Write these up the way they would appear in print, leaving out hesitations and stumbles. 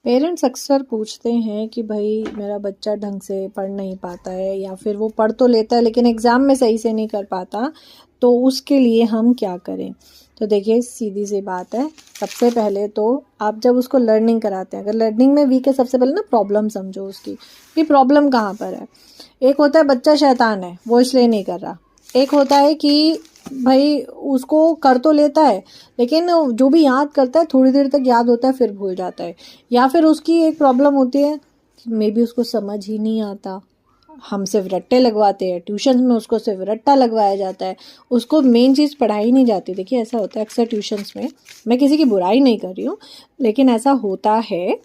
Parents अक्सर पूछते हैं कि भाई मेरा बच्चा ढंग से पढ़ नहीं पाता है या फिर वो पढ़ तो लेता है लेकिन एग्ज़ाम में सही से नहीं कर पाता, तो उसके लिए हम क्या करें। तो देखिए सीधी सी बात है, सबसे पहले तो आप जब उसको लर्निंग कराते हैं, अगर लर्निंग में वीक है, सबसे पहले ना प्रॉब्लम समझो उसकी कि प्रॉब्लम कहाँ पर है। एक होता है बच्चा शैतान है, वो इसलिए नहीं कर रहा। एक होता है कि भाई उसको कर तो लेता है लेकिन जो भी याद करता है थोड़ी देर तक याद होता है फिर भूल जाता है। या फिर उसकी एक प्रॉब्लम होती है मे बी उसको समझ ही नहीं आता, हम सिर्फ रट्टे लगवाते हैं, ट्यूशन में उसको सिर्फ रट्टा लगवाया जाता है, उसको मेन चीज़ पढ़ाई नहीं जाती। देखिए ऐसा होता है अक्सर ट्यूशन्स में, मैं किसी की बुराई नहीं कर रही हूँ लेकिन ऐसा होता है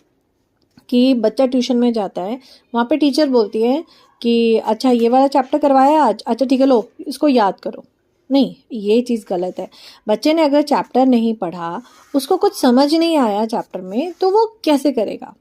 कि बच्चा ट्यूशन में जाता है, वहाँ पे टीचर बोलती है कि अच्छा ये वाला चैप्टर करवाया आज, अच्छा ठीक है लो इसको याद करो। नहीं, ये चीज़ गलत है। बच्चे ने अगर चैप्टर नहीं पढ़ा, उसको कुछ समझ नहीं आया चैप्टर में, तो वो कैसे करेगा।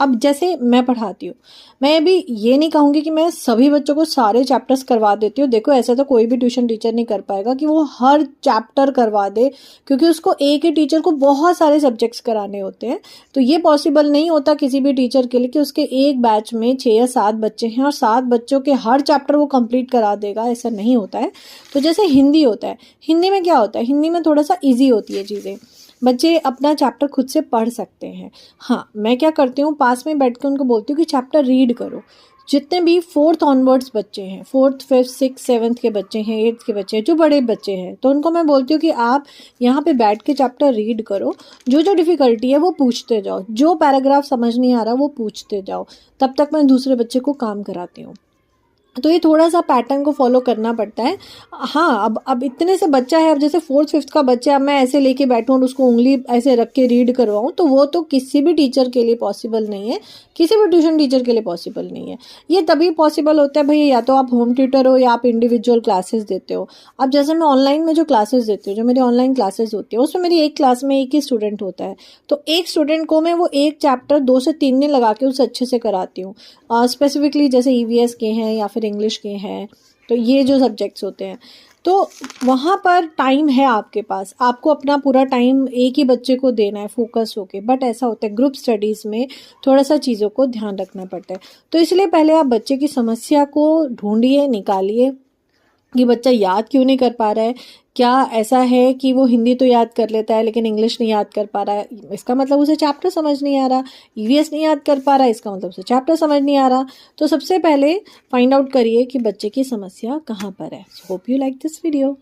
अब जैसे मैं पढ़ाती हूँ, मैं भी ये नहीं कहूँगी कि मैं सभी बच्चों को सारे चैप्टर्स करवा देती हूँ। देखो ऐसा तो कोई भी ट्यूशन टीचर नहीं कर पाएगा कि वो हर चैप्टर करवा दे, क्योंकि उसको एक ही टीचर को बहुत सारे सब्जेक्ट्स कराने होते हैं। तो ये पॉसिबल नहीं होता किसी भी टीचर के लिए कि उसके एक बैच में 6 या 7 बच्चे हैं और 7 बच्चों के हर चैप्टर वो कंप्लीट करा देगा, ऐसा नहीं होता है। तो जैसे हिंदी होता है, हिंदी में क्या होता है, हिंदी में थोड़ा सा ईजी होती है चीज़ें, बच्चे अपना चैप्टर खुद से पढ़ सकते हैं। हाँ, मैं क्या करती हूँ, पास में बैठ के उनको बोलती हूँ कि चैप्टर रीड करो। जितने भी 4th ऑनवर्ड्स बच्चे हैं, 4th 5th 6th 7th के बच्चे हैं, 8th के बच्चे हैं, जो बड़े बच्चे हैं, तो उनको मैं बोलती हूँ कि आप यहाँ पे बैठ के चैप्टर रीड करो, जो जो डिफ़िकल्टी है वो पूछते जाओ, जो पैराग्राफ समझ नहीं आ रहा वो पूछते जाओ, तब तक मैं दूसरे बच्चे को काम कराती हूँ। तो ये थोड़ा-सा पैटर्न को फ़ॉलो करना पड़ता है। हाँ, अब इतने से बच्चा है, अब जैसे 4th-5th का बच्चा, अब मैं ऐसे लेके बैठूँ और उसको उँगली ऐसे रख के रीड करवाऊँ, तो वो तो किसी भी टीचर के लिए पॉसिबल नहीं है, किसी भी ट्यूशन टीचर के लिए पॉसिबल नहीं है। ये तभी पॉसिबल होता है भई, या तो आप होम ट्यूटर हो या आप इंडिविजुअल क्लासेस देते हो। अब जैसे मैं ऑनलाइन में जो क्लासेस देती हूँ, जो मेरी ऑनलाइन क्लासेस होती है, उसमें मेरी एक क्लास में 1 ही स्टूडेंट होता है। तो एक स्टूडेंट को मैं वो एक चैप्टर 2 से 3 दिन लगा के उसे अच्छे से कराती हूँ। स्पेसिफिकली जैसे ईवीएस के हैं या फिर इंग्लिश के हैं, तो ये जो सब्जेक्ट्स होते हैं, तो वहाँ पर टाइम है आपके पास, आपको अपना पूरा टाइम एक ही बच्चे को देना है फोकस होके। बट ऐसा होता है ग्रुप स्टडीज़ में थोड़ा सा चीज़ों को ध्यान रखना पड़ता है। तो इसलिए पहले आप बच्चे की समस्या को ढूंढिए, निकालिए कि बच्चा याद क्यों नहीं कर पा रहा है। क्या ऐसा है कि वो हिंदी तो याद कर लेता है लेकिन इंग्लिश नहीं याद कर पा रहा है, इसका मतलब उसे चैप्टर समझ नहीं आ रहा। ईवीएस नहीं याद कर पा रहा है, इसका मतलब उसे चैप्टर समझ नहीं आ रहा। तो सबसे पहले फाइंड आउट करिए कि बच्चे की समस्या कहाँ पर है। Hope you like this video.